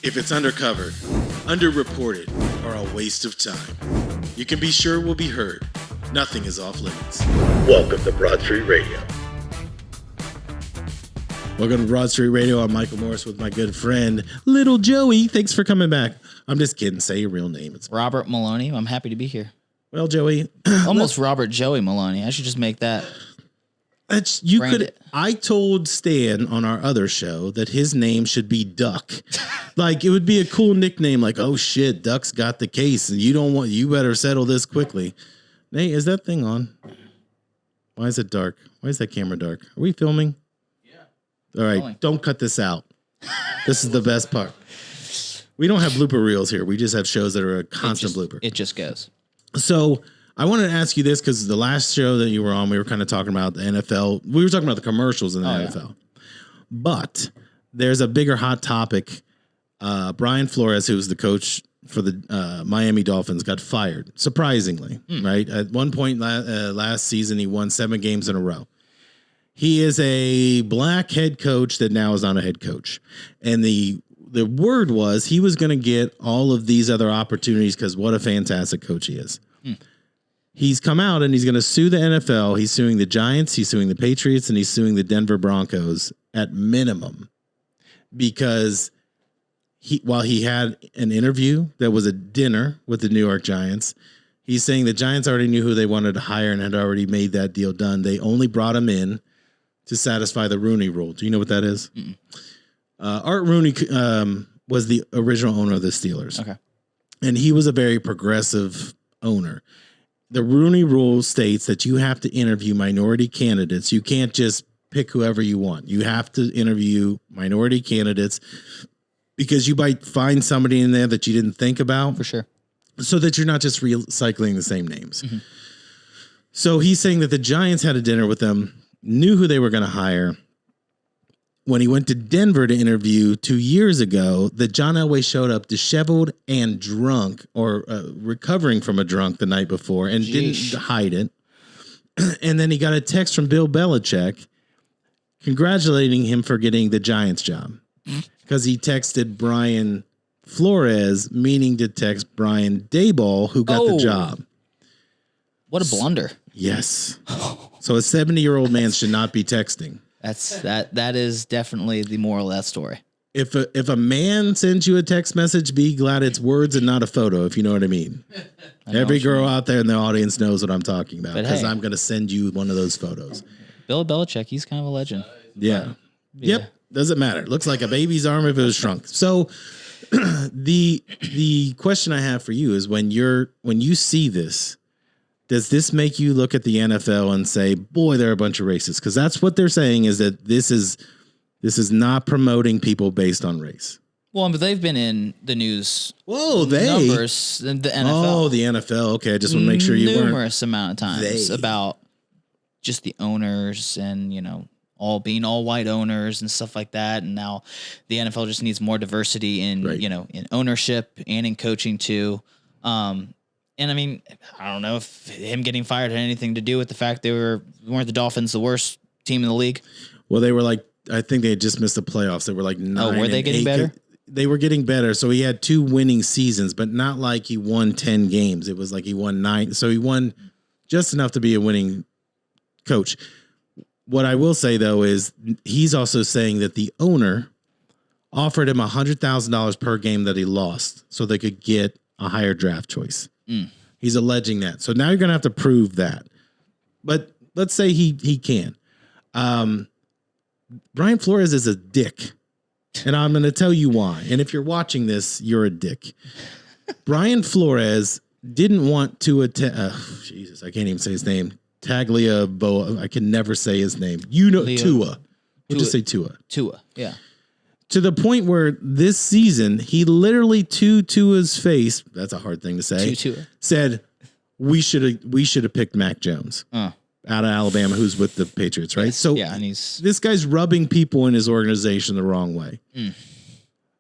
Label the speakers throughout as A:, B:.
A: If it's undercovered, underreported, or a waste of time, you can be sure we'll be heard. Nothing is off limits.
B: Welcome to Broad Street Radio.
A: Welcome to Broad Street Radio. I'm Michael Morris with my good friend, Little Joey. Thanks for coming back. I'm just kidding. Say your real name. It's
C: Robert Maloney. I'm happy to be here.
A: Well, Joey.
C: Almost Robert Joey Maloney. I should just make that.
A: I told Stan on our other show that his name should be Duck. Like, it would be a cool nickname, like, oh shit, Duck's got the case, and you better settle this quickly. Nate, is that thing on? Why is it dark? Why is that camera dark? Are we filming? Yeah. All right, don't cut this out. This is the best part. We don't have blooper reels here. We just have shows that are a constant blooper.
C: It just goes.
A: So I wanted to ask you this because the last show that you were on, we were kind of talking about the NFL. We were talking about the commercials in the NFL. Yeah. But there's a bigger hot topic. Brian Flores, who was the coach for the Miami Dolphins, got fired, surprisingly, right? At one point last season, he won 7 games in a row. He is a black head coach that now is not a head coach. And the word was he was going to get all of these other opportunities because what a fantastic coach he is. He's come out and he's going to sue the NFL. He's suing the Giants, he's suing the Patriots, and he's suing the Denver Broncos at minimum because while he had an interview that was a dinner with the New York Giants, he's saying the Giants already knew who they wanted to hire and had already made that deal done. They only brought him in to satisfy the Rooney Rule. Do you know what that is? Art Rooney was the original owner of the Steelers.
C: Okay.
A: And he was a very progressive owner. The Rooney Rule states that you have to interview minority candidates. You can't just pick whoever you want. You have to interview minority candidates because you might find somebody in there that you didn't think about.
C: For sure.
A: So that you're not just recycling the same names. Mm-hmm. So he's saying that the Giants had a dinner with them, knew who they were going to hire. When he went to Denver to interview 2 years ago, that John Elway showed up disheveled and drunk or recovering from a drunk the night before and didn't hide it. And then he got a text from Bill Belichick congratulating him for getting the Giants job because he texted Brian Flores, meaning to text Brian Daboll, who got the job.
C: What a blunder.
A: Yes. So a 70-year-old man should not be texting.
C: That is definitely the moral of that story.
A: If a man sends you a text message, be glad it's words and not a photo, if you know what I mean. Every girl out there in the audience knows what I'm talking about because I'm going to send you one of those photos.
C: Bill Belichick, he's kind of a legend.
A: Yeah. Yep. Doesn't matter. Looks like a baby's arm if it was shrunk. So the question I have for you is when you see this, does this make you look at the NFL and say, boy, they're a bunch of racists? Because that's what they're saying is that this is not promoting people based on race.
C: Well, but they've been in the news.
A: Whoa,
C: numbers in the NFL.
A: Oh, the NFL. Okay, I just want to make sure you weren't.
C: Numerous amount of times about just the owners and, all being all white owners and stuff like that. And now the NFL just needs more diversity in, in ownership and in coaching too. And I mean, I don't know if him getting fired had anything to do with the fact weren't the Dolphins the worst team in the league?
A: Well, they were I think they had just missed the playoffs. They were 9.
C: Oh, were they getting better?
A: They were getting better. So he had 2 winning seasons, but not like he won 10 games. It was like he won 9. So he won just enough to be a winning coach. What I will say, though, is he's also saying that the owner offered him $100,000 per game that he lost so they could get a higher draft choice. He's alleging that. So now you're going to have to prove that. But let's say he can. Brian Flores is a dick. And I'm going to tell you why. And if you're watching this, you're a dick. Brian Flores didn't want to attend. Jesus, I can't even say his name. Tagliabue. I can never say his name. Tua. We'll just say Tua.
C: Tua, yeah.
A: To the point where this season, he literally to Tua's face, that's a hard thing to say, said, we should have picked Mac Jones out of Alabama, who's with the Patriots, right?
C: Yes.
A: So
C: yeah, and
A: this guy's rubbing people in his organization the wrong way.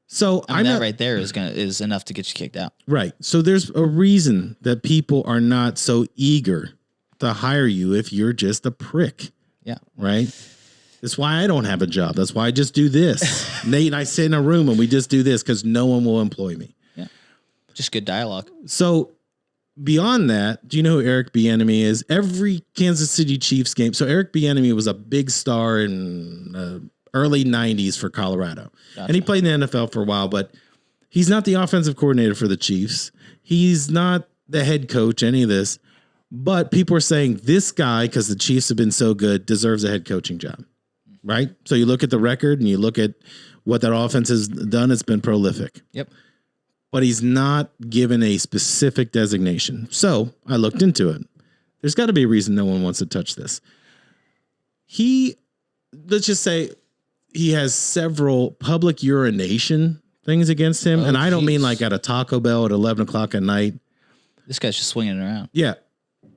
A: So
C: that right there is enough to get you kicked out.
A: Right. So there's a reason that people are not so eager to hire you if you're just a prick.
C: Yeah.
A: Right. That's why I don't have a job. That's why I just do this. Nate and I sit in a room and we just do this because no one will employ me.
C: Yeah. Just good dialogue.
A: So beyond that, do you know who Eric Bieniemy is? Every Kansas City Chiefs game. So Eric Bieniemy was a big star in early 90s for Colorado. Gotcha. And he played in the NFL for a while, but he's not the offensive coordinator for the Chiefs. He's not the head coach, any of this. But people are saying this guy, because the Chiefs have been so good, deserves a head coaching job. Right? So you look at the record and you look at what that offense has done. It's been prolific.
C: Yep.
A: But he's not given a specific designation. So I looked into it. There's got to be a reason no one wants to touch this. Let's just say he has several public urination things against him. And I don't mean like at a Taco Bell at 11 o'clock at night.
C: This guy's just swinging it around.
A: Yeah.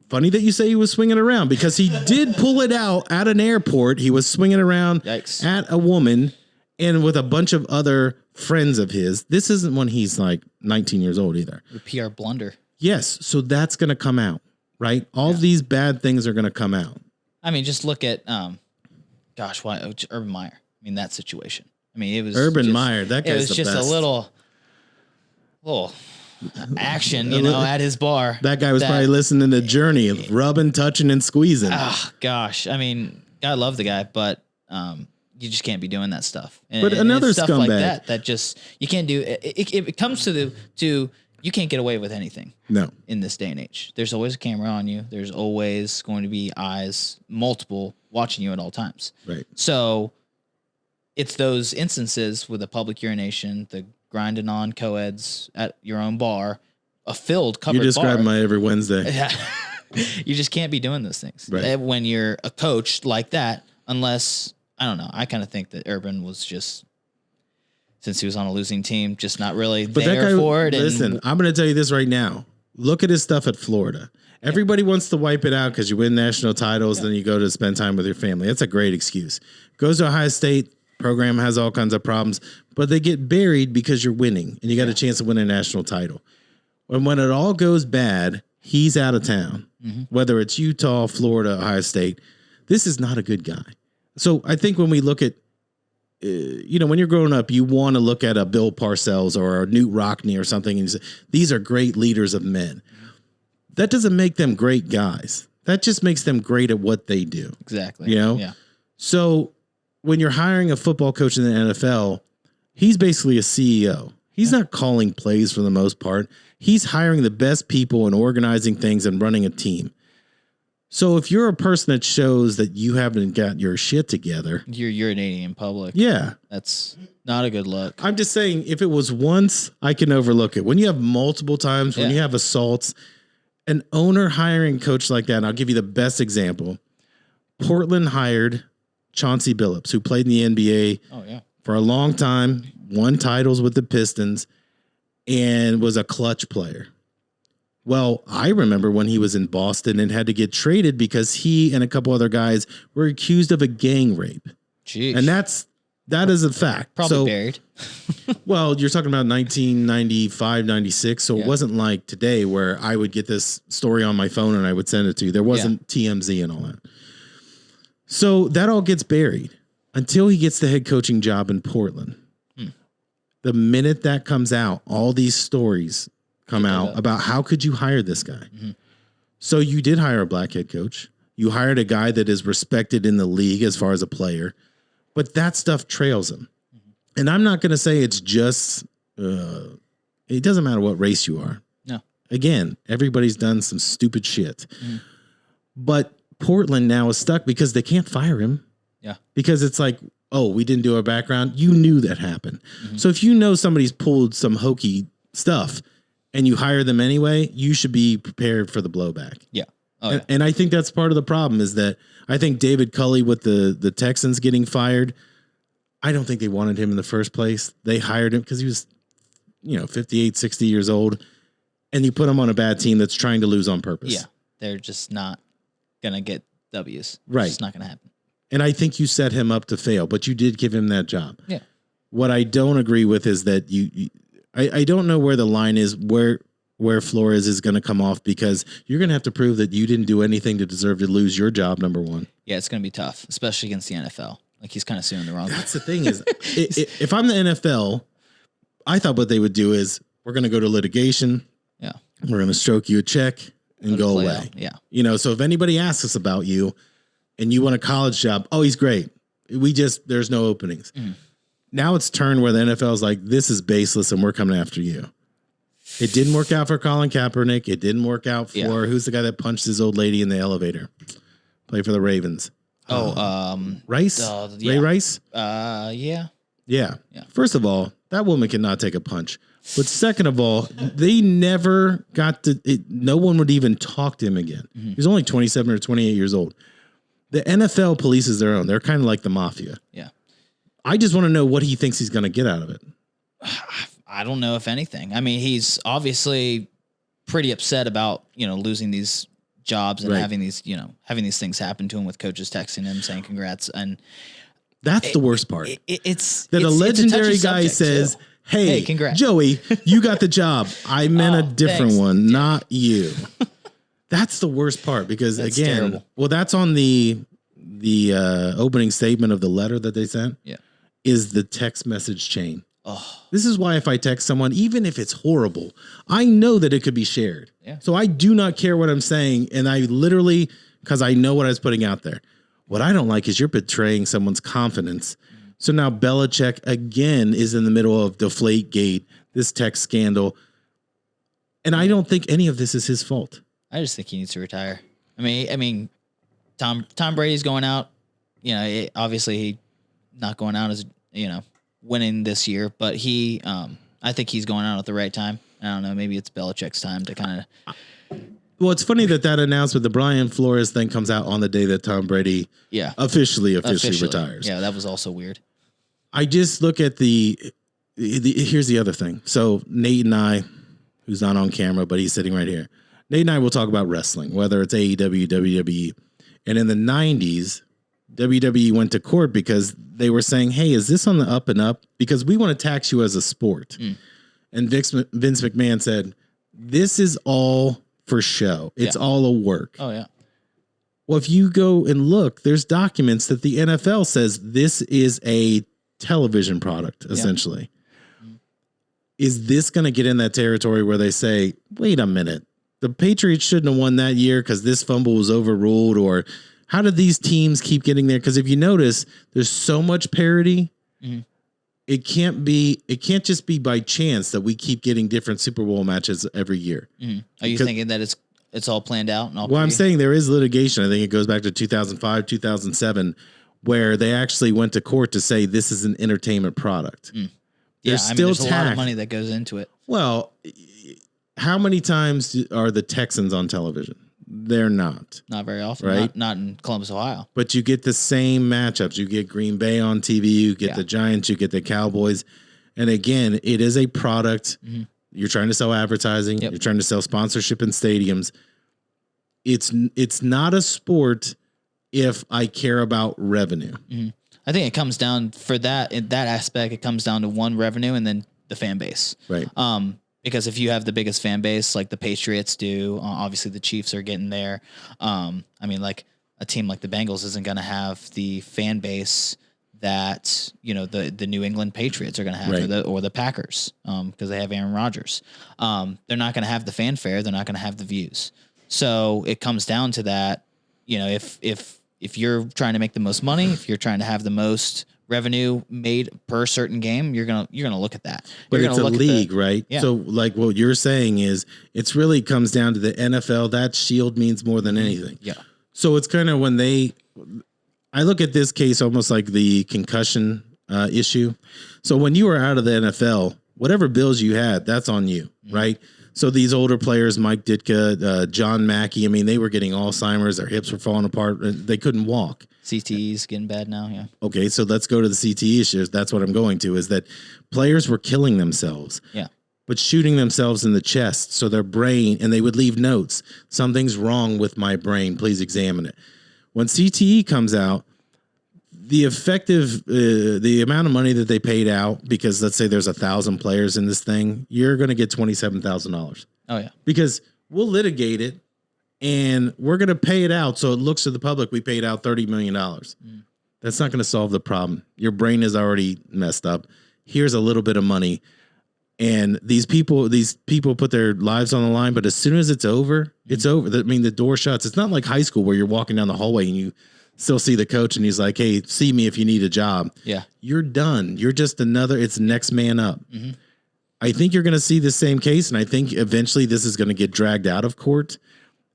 A: Funny that you say he was swinging around because he did pull it out at an airport. He was swinging around
C: Yikes.
A: At a woman and with a bunch of other friends of his. This isn't when he's like 19 years old either.
C: A PR blunder.
A: Yes. So that's going to come out, right? All these bad things are going to come out.
C: I mean, just look at, Urban Meyer. I mean, that situation. I mean, it was
A: Urban Meyer. That guy's the best. It was just a little
C: action, at his bar.
A: That guy was probably listening to Journey, rubbing, touching, and squeezing.
C: Oh, gosh. I mean, I love the guy, but you just can't be doing that stuff.
A: But another
C: stuff
A: scumbag.
C: like that just, you can't do it. It comes to you can't get away with anything.
A: No.
C: In this day and age. There's always a camera on you. There's always going to be eyes, multiple, watching you at all times.
A: Right.
C: So it's those instances with the public urination, the grinding on co-eds at your own bar, a filled covered bar.
A: You describe my every Wednesday.
C: Yeah. You just can't be doing those things
A: when
C: you're a coach like that, unless, I don't know. I kind of think that Urban was just, since he was on a losing team, just not really there for it.
A: Listen, I'm going to tell you this right now. Look at his stuff at Florida. Everybody wants to wipe it out because you win national titles, then you go to spend time with your family. That's a great excuse. Goes to Ohio State. Program has all kinds of problems, but they get buried because you're winning and you got a chance to win a national title. When it all goes bad, he's out of town, whether it's Utah, Florida, Ohio State. This is not a good guy. So I think when we look at, when you're growing up, you want to look at a Bill Parcells or a Newt Rockne or something. And you say, these are great leaders of men. That doesn't make them great guys. That just makes them great at what they do.
C: Exactly.
A: Yeah. So when you're hiring a football coach in the NFL, he's basically a CEO. He's not calling plays for the most part. He's hiring the best people and organizing things and running a team. So if you're a person that shows that you haven't got your shit together,
C: you're urinating in public.
A: Yeah.
C: That's not a good look.
A: I'm just saying, if it was once, I can overlook it. When you have multiple times, when you have assaults, an owner hiring a coach like that, and I'll give you the best example. Portland hired Chauncey Billups, who played in the NBA for a long time, won titles with the Pistons, and was a clutch player. Well, I remember when he was in Boston and had to get traded because he and a couple other guys were accused of a gang rape.
C: Jeez.
A: And that is a fact.
C: Probably buried.
A: Well, you're talking about 1995, 96. So it wasn't like today where I would get this story on my phone and I would send it to you. There wasn't TMZ and all that. So that all gets buried until he gets the head coaching job in Portland. The minute that comes out, all these stories come out about how could you hire this guy? So you did hire a black head coach. You hired a guy that is respected in the league as far as a player, but that stuff trails him. And I'm not going to say it's just, it doesn't matter what race you are.
C: No.
A: Again, everybody's done some stupid shit. But Portland now is stuck because they can't fire him.
C: Yeah.
A: Because it's like, oh, we didn't do our background. You knew that happened. So if you know somebody's pulled some hokey stuff and you hire them anyway, you should be prepared for the blowback.
C: Yeah.
A: And I think that's part of the problem is that I think David Culley with the Texans getting fired, I don't think they wanted him in the first place. They hired him because he was, 58, 60 years old. And you put him on a bad team that's trying to lose on purpose.
C: Yeah. They're just not going to get W's.
A: Right.
C: It's not going to happen.
A: And I think you set him up to fail, but you did give him that job.
C: Yeah.
A: What I don't agree with is that I don't know where the line is, where Flores is going to come off, because you're going to have to prove that you didn't do anything to deserve to lose your job, number one.
C: Yeah, it's going to be tough, especially against the NFL. Like he's kind of suing the wrong.
A: That's the thing is, if I'm the NFL, I thought what they would do is we're going to go to litigation.
C: Yeah.
A: We're going to stroke you a check and go away.
C: Out. Yeah.
A: You know, so if anybody asks us about you and you want a college job, oh, he's great. There's no openings. Now it's turned where the NFL is like, this is baseless and we're coming after you. It didn't work out for Colin Kaepernick. It didn't work out for who's the guy that punched his old lady in the elevator? Play for the Ravens. Rice? Ray Rice?
C: Yeah.
A: First of all, that woman cannot take a punch. But second of all, they never got to, no one would even talk to him again. He was only 27 or 28 years old. The NFL polices their own. They're kind of like the mafia.
C: Yeah.
A: I just want to know what he thinks he's going to get out of it.
C: I don't know if anything. I mean, he's obviously pretty upset about, losing these jobs and having these things happen to him with coaches texting him saying congrats. And
A: that's the worst part.
C: It's
A: that a legendary guy says, Hey, congrats. Joey, you got the job. I meant a different one, not you. That's the worst part because that's terrible. Well, that's on the opening statement of the letter that they sent.
C: Yeah.
A: Is the text message chain. Oh. This is why if I text someone, even if it's horrible, I know that it could be shared.
C: Yeah.
A: So I do not care what I'm saying. And I literally, because I know what I was putting out there. What I don't like is you're betraying someone's confidence. So now Belichick again is in the middle of Deflategate, this text scandal. And I don't think any of this is his fault.
C: I just think he needs to retire. I mean, Tom Brady's going out. Obviously he not going out as, winning this year, but I think he's going out at the right time. I don't know. Maybe it's Belichick's time to kind of.
A: Well, it's funny that announcement, the Brian Flores thing, comes out on the day that Tom Brady officially retires.
C: Yeah, that was also weird.
A: I just look at here's the other thing. So Nate and I, who's not on camera, but he's sitting right here. Nate and I will talk about wrestling, whether it's AEW, WWE. And in the 90s, WWE went to court because they were saying, hey, is this on the up and up? Because we want to tax you as a sport. And Vince McMahon said, this is all for show. It's all a work.
C: Oh, yeah.
A: Well, if you go and look, there's documents that the NFL says this is a television product, essentially. Is this going to get in that territory where they say, wait a minute, the Patriots shouldn't have won that year because this fumble was overruled? Or how did these teams keep getting there? Because if you notice, there's so much parity. It can't just be by chance that we keep getting different Super Bowl matches every year.
C: Are you thinking that it's all planned out?
A: I'm saying there is litigation. I think it goes back to 2005, 2007, where they actually went to court to say this is an entertainment product.
C: There's a lot of money that goes into it.
A: Well, how many times are the Texans on television? They're not.
C: Not very often.
A: Right?
C: Not in Columbus, Ohio.
A: But you get the same matchups. You get Green Bay on TV. You get the Giants. You get the Cowboys. And again, it is a product. You're trying to sell advertising. You're trying to sell sponsorship in stadiums. It's not a sport if I care about revenue.
C: I think it comes down for that, in that aspect, it comes down to one, revenue, and then the fan base.
A: Right.
C: Because if you have the biggest fan base like the Patriots do, obviously the Chiefs are getting there. Like a team like the Bengals isn't going to have the fan base that, the New England Patriots are going to have, or the Packers, because they have Aaron Rodgers. They're not going to have the fanfare. They're not going to have the views. So it comes down to that, if you're trying to make the most money, if you're trying to have the most revenue made per certain game, you're gonna look at that.
A: But it's a league, right? Yeah. So like what you're saying is it's really comes down to the NFL. That shield means more than anything.
C: Yeah.
A: So it's kind of when I look at this case almost like the concussion issue. So when you were out of the NFL, whatever bills you had, that's on you, right? So these older players, Mike Ditka, John Mackey, they were getting Alzheimer's. Their hips were falling apart. They couldn't walk.
C: CTE's getting bad now, yeah.
A: Okay, so let's go to the CTE issues. That's what I'm going to, is that players were killing themselves.
C: Yeah.
A: But shooting themselves in the chest. So their brain, and they would leave notes. Something's wrong with my brain. Please examine it. When CTE comes out, the amount of money that they paid out, because let's say there's 1,000 players in this thing, you're going to get $27,000.
C: Oh, yeah.
A: Because we'll litigate it and we're going to pay it out. So it looks to the public, we paid out $30 million. That's not going to solve the problem. Your brain is already messed up. Here's a little bit of money. And these people put their lives on the line, but as soon as it's over, it's over. I mean, the door shuts. It's not like high school where you're walking down the hallway and you still see the coach and he's like, hey, see me if you need a job.
C: Yeah.
A: You're done. You're just it's next man up. Mm-hmm. I think you're going to see the same case. And I think eventually this is going to get dragged out of court.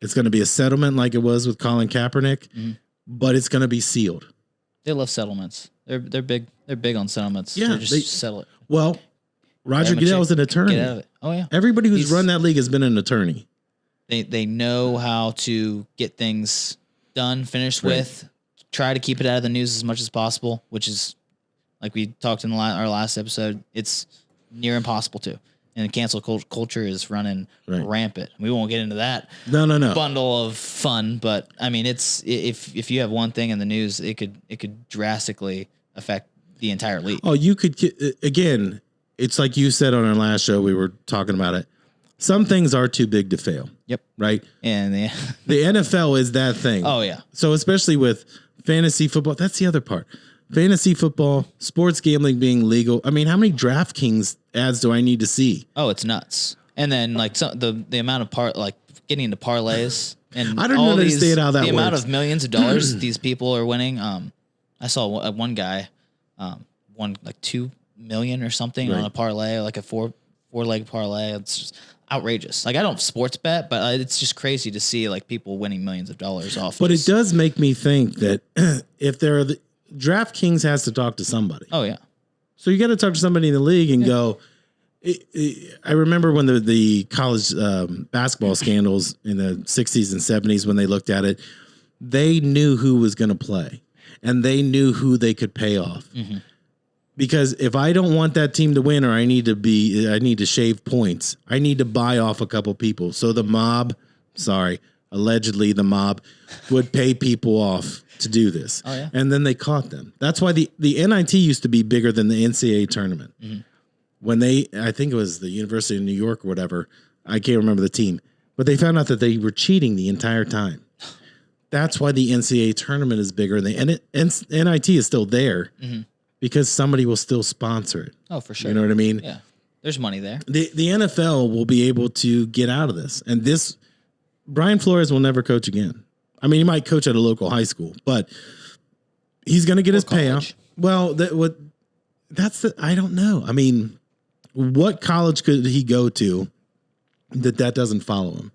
A: It's going to be a settlement like it was with Colin Kaepernick, but it's going to be sealed.
C: They love settlements. They're big. They're big on settlements.
A: Yeah.
C: They settle it.
A: Well, Roger Goodell is an attorney.
C: Get out of it. Oh yeah.
A: Everybody who's run that league has been an attorney.
C: They know how to get things done, finished with, try to keep it out of the news as much as possible, which is, like we talked in our last episode, it's near impossible to. And cancel culture is running rampant. We won't get into that.
A: No.
C: Bundle of fun, but I mean, it's if you have one thing in the news, it could drastically affect the entire league.
A: Oh, you could again. It's like you said on our last show. We were talking about it. Some things are too big to fail.
C: Yep.
A: Right.
C: And
A: the NFL is that thing.
C: Oh yeah.
A: So especially with fantasy football, that's the other part. Fantasy football, sports gambling being legal. I mean, how many DraftKings ads do I need to see?
C: Oh, it's nuts. And then like the amount of getting into parlays and
A: I don't understand how that works.
C: The amount of millions of dollars these people are winning. I saw one guy won like 2 million or something on a parlay, like a four-leg parlay. It's just outrageous. Like I don't sports bet, but it's just crazy to see like people winning millions of dollars off.
A: But it does make me think that if there are DraftKings has to talk to somebody.
C: Oh yeah.
A: So you got to talk to somebody in the league and go. I remember when the college basketball scandals in the 60s and 70s, when they looked at it, they knew who was going to play and they knew who they could pay off. Mm-hmm. Because if I don't want that team to win, or I need to shave points, I need to buy off a couple people. So the mob, allegedly the mob would pay people off to do this.
C: Oh, yeah.
A: And then they caught them. That's why the NIT used to be bigger than the NCAA tournament. Mm-hmm. When I think it was the University of New York or whatever, I can't remember the team, but they found out that they were cheating the entire time. That's why the NCAA tournament is bigger, and the NIT is still there because somebody will still sponsor it.
C: Oh, for sure.
A: You know what I mean?
C: Yeah. There's money there.
A: The NFL will be able to get out of this. And Brian Flores will never coach again. I mean, he might coach at a local high school, but he's going to get his payout. Well, I don't know. I mean, what college could he go to that doesn't follow him?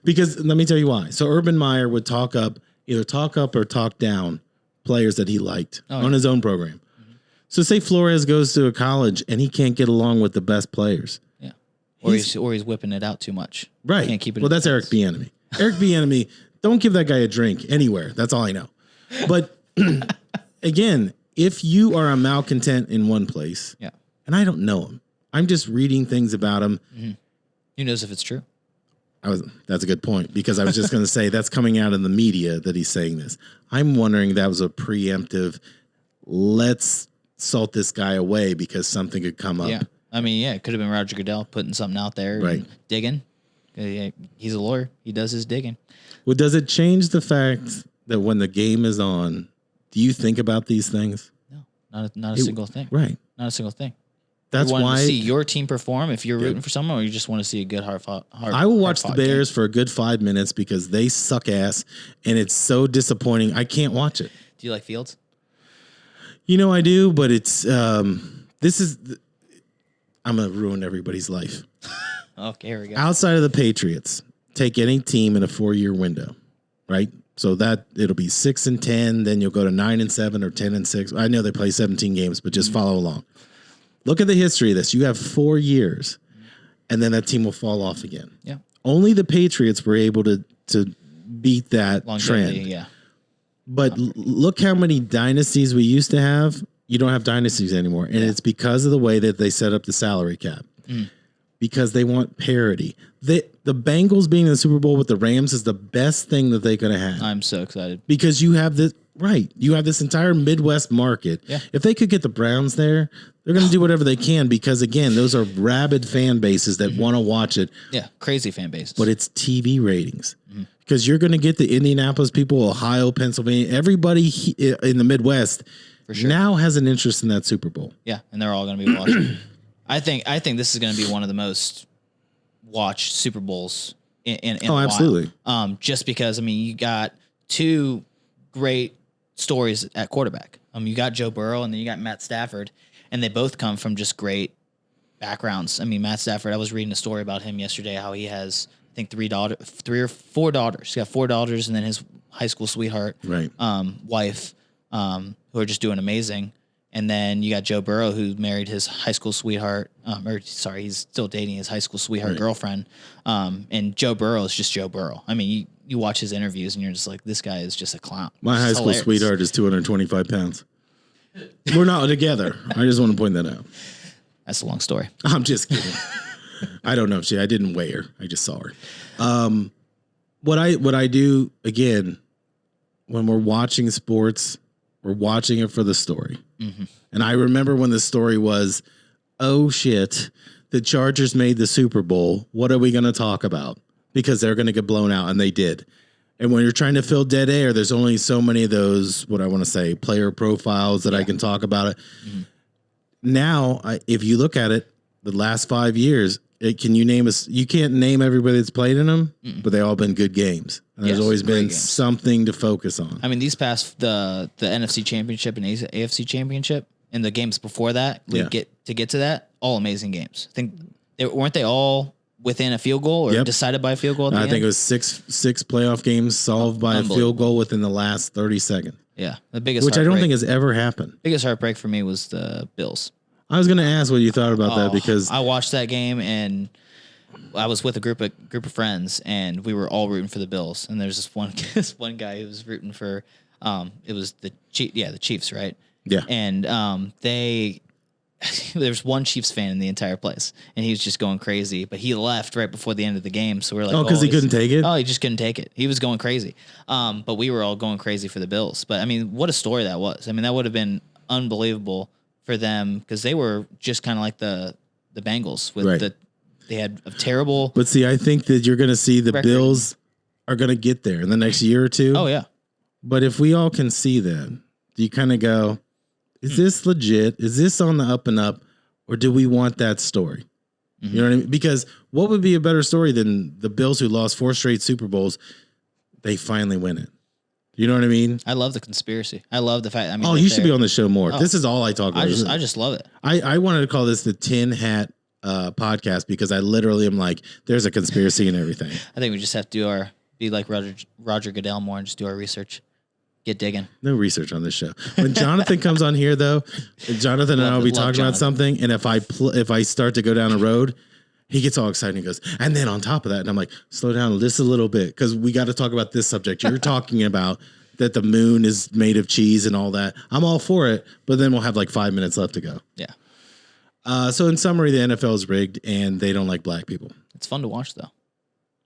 A: Because let me tell you why. So Urban Meyer would either talk up or talk down players that he liked on his own program. Mm-hmm. So say Flores goes to a college and he can't get along with the best players.
C: Yeah. Or he's whipping it out too much.
A: Right.
C: Can't keep it.
A: Well, that's Eric Bieniemy. Eric Bieniemy, don't give that guy a drink anywhere. That's all I know. But again, if you are a malcontent in one place, and I don't know him, I'm just reading things about him.
C: Mm-hmm. Who knows if it's true?
A: That's a good point, because I was just going to say that's coming out in the media that he's saying this. I'm wondering that was a preemptive, let's salt this guy away because something could come up.
C: Yeah. I mean, it could have been Roger Goodell putting something out there, and digging. He's a lawyer. He does his digging.
A: Well, does it change the fact that when the game is on, do you think about these things?
C: No, not a single thing.
A: Right.
C: Not a single thing.
A: That's
C: why
A: to
C: see your team perform if you're rooting for someone, or you just want to see a good hard.
A: I will watch the Bears for a good 5 minutes because they suck ass, and it's so disappointing. I can't watch it.
C: Do you like Fields?
A: You know I do, but it's I'm gonna ruin everybody's life.
C: Okay, here we go.
A: Outside of the Patriots, take any team in a 4-year window, right? So that it'll be 6-10, then you'll go to 9-7 or 10-6. I know they play 17 games, but just follow along. Look at the history of this. You have 4 years, and then that team will fall off again.
C: Yeah.
A: Only the Patriots were able to beat that trend.
C: Yeah.
A: But look how many dynasties we used to have. You don't have dynasties anymore, and it's because of the way that they set up the salary cap. Because they want parity. The Bengals being in the Super Bowl with the Rams is the best thing that they could have had.
C: I'm so excited.
A: Because you have this. Right. You have this entire Midwest market.
C: Yeah.
A: If they could get the Browns there, they're going to do whatever they can because, again, those are rabid fan bases that want to watch it.
C: Yeah, crazy fan bases.
A: But it's TV ratings because you're going to get the Indianapolis people, Ohio, Pennsylvania, everybody in the Midwest
C: For sure.
A: now has an interest in that Super Bowl.
C: Yeah, and they're all going to be watching. I think this is going to be one of the most watched Super Bowls in a while.
A: Absolutely.
C: Just because, I mean, you got two great stories at quarterback. You got Joe Burrow and then you got Matt Stafford, and they both come from just great backgrounds. I mean, Matt Stafford, I was reading a story about him yesterday, how he has, I think, three or four daughters. He's got 4 daughters and then his high school sweetheart, wife, who are just doing amazing. And then you got Joe Burrow, who married his high school sweetheart, he's still dating his high school sweetheart girlfriend. And Joe Burrow is just Joe Burrow. I mean, you watch his interviews and you're just like, this guy is just a clown.
A: My high school sweetheart is 225 pounds. We're not together. I just want to point that out.
C: That's a long story.
A: I'm just kidding. I don't know if I didn't weigh her. I just saw her. What I do, again, when we're watching sports, we're watching it for the story. Mm-hmm. And I remember when the story was, oh shit, the Chargers made the Super Bowl. What are we going to talk about? Because they're going to get blown out, and they did. And when you're trying to fill dead air, there's only so many of those, what I want to say, player profiles that I can talk about it. Mm-hmm. Now, if you look at it, the last 5 years, can you name us? You can't name everybody that's played in them, but they all been good games. And there's always been something to focus on.
C: I mean, these past the NFC Championship and AFC Championship and the games before that, get to that, all amazing games. I think weren't they all within a field goal or decided by a field goal? At the end?
A: Think it was six playoff games solved by a field goal within the last 30 seconds.
C: Yeah, the biggest,
A: which I don't think has ever happened.
C: Biggest heartbreak for me was the Bills.
A: I was going to ask what you thought about that because
C: I watched that game and I was with a group of friends and we were all rooting for the Bills. And there's this one guy who was rooting for it was the Chiefs, right?
A: Yeah.
C: And there's one Chiefs fan in the entire place and he was just going crazy, but he left right before the end of the game. So we're like,
A: because he couldn't take it.
C: Oh, he just couldn't take it. He was going crazy. But we were all going crazy for the Bills. But I mean, what a story that was. I mean, that would have been unbelievable for them because they were just kind of like the Bengals with they had a terrible.
A: But see, I think that you're going to see the Bills are going to get there in the next year or two.
C: Oh yeah.
A: But if we all can see that, do you kind of go, is this legit? Is this on the up and up? Or do we want that story? Mm-hmm. You know what I mean? Because what would be a better story than the Bills who lost 4 straight Super Bowls? They finally win it. You know what I mean?
C: I love the conspiracy. I love the fact. I mean,
A: you should be on the show more. This is all I talk about.
C: I just love it.
A: I wanted to call this the Tin Hat podcast because I literally am like, there's a conspiracy and everything.
C: I think we just have to be like Roger Goodell more and just do our research. Get digging.
A: No research on this show. When Jonathan comes on here, though, Jonathan and I will be talking about something, and if I start to go down a road, he gets all excited and goes, and then on top of that, and I'm like, slow down just a little bit because we got to talk about this subject. You're talking about that the moon is made of cheese and all that. I'm all for it, but then we'll have like 5 minutes left to go.
C: Yeah.
A: So in summary, the NFL is rigged and they don't like black people.
C: It's fun to watch, though.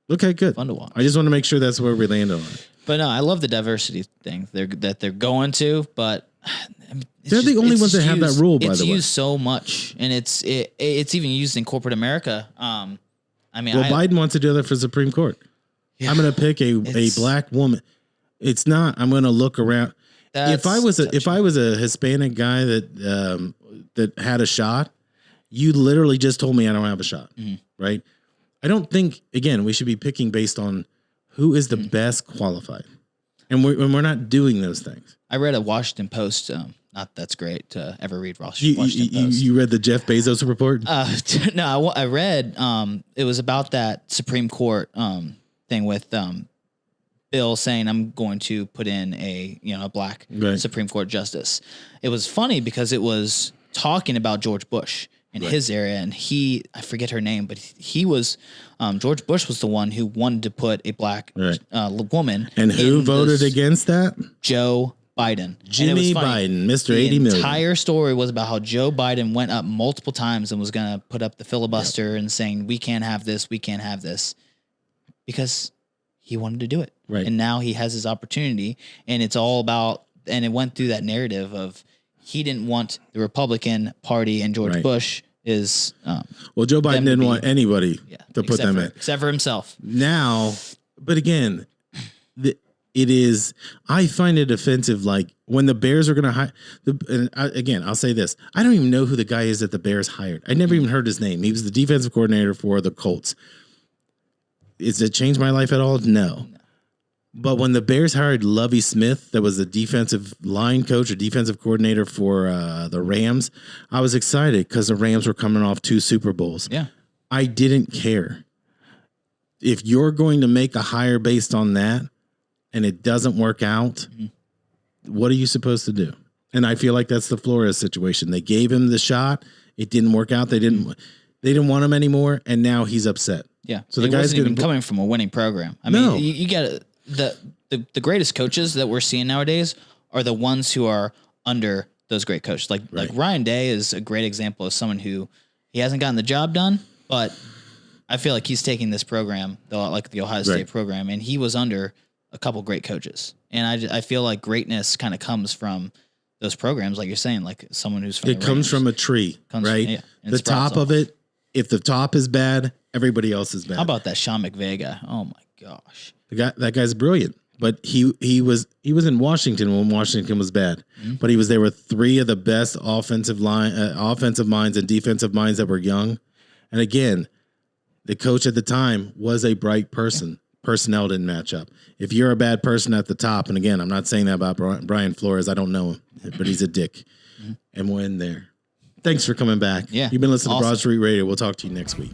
A: Okay, good.
C: Fun to watch.
A: I just want to make sure that's where we land on it.
C: But no, I love the diversity thing that they're going to, but I mean,
A: they're the only ones that have that rule, by the way.
C: It's used so much, and it's even used in corporate America. I mean,
A: Biden wants to do that for Supreme Court. Yeah, I'm going to pick a black woman. It's not. I'm going to look around. If I was a Hispanic guy that had a shot, you literally just told me I don't have a shot, right? I don't think, again, we should be picking based on who is the best qualified. And we're not doing those things.
C: I read a Washington Post. Not that's great to ever read Washington Post.
A: You read the Jeff Bezos report?
C: No, I read it was about that Supreme Court thing with Bill saying I'm going to put in a black Supreme Court justice. It was funny because it was talking about George Bush in his area, and I forget her name, but he was George Bush was the one who wanted to put a black woman.
A: And who voted against that?
C: Joe Biden.
A: Jimmy Biden, Mr. 80 million.
C: The entire story was about how Joe Biden went up multiple times and was going to put up the filibuster and saying, we can't have this, because he wanted to do it.
A: Right.
C: And now he has his opportunity, and it's all about and it went through that narrative of he didn't want the Republican Party and George Bush is
A: well, Joe Biden didn't want anybody to put them in
C: except for himself.
A: Now, but again, it is. I find it offensive. Like when the Bears are going to hire. Again, I'll say this: I don't even know who the guy is that the Bears hired. I never even heard his name. He was the defensive coordinator for the Colts. Is it changed my life at all? No. But when the Bears hired Lovie Smith, that was a defensive line coach, a defensive coordinator for the Rams, I was excited because the Rams were coming off 2 Super Bowls.
C: Yeah.
A: I didn't care. If you're going to make a hire based on that and it doesn't work out, what are you supposed to do? And I feel like that's the Flores situation. They gave him the shot. It didn't work out. They didn't want him anymore, and now he's upset.
C: Yeah.
A: So the guy's
C: even coming from a winning program. I mean, you get the greatest coaches that we're seeing nowadays are the ones who are under those great coaches. Like Ryan Day is a great example of someone who he hasn't gotten the job done, but I feel like he's taking this program, like the Ohio State program, and he was under a couple great coaches. And I feel like greatness kind of comes from those programs, like you're saying, like someone who's from
A: comes from a tree, right? The top of it, if the top is bad, everybody else is bad.
C: How about that Sean McVay guy? Oh my gosh.
A: That guy's brilliant, but he was in Washington when Washington was bad, but he was there with 3 of the best offensive minds and defensive minds that were young. And again, the coach at the time was a bright person. Yeah. Personnel didn't match up. If you're a bad person at the top, and again, I'm not saying that about Brian Flores. I don't know him, but he's a dick, and we'll end there. Thanks for coming back.
C: Yeah,
A: you've been listening to Broad Street Radio. We'll talk to you next week.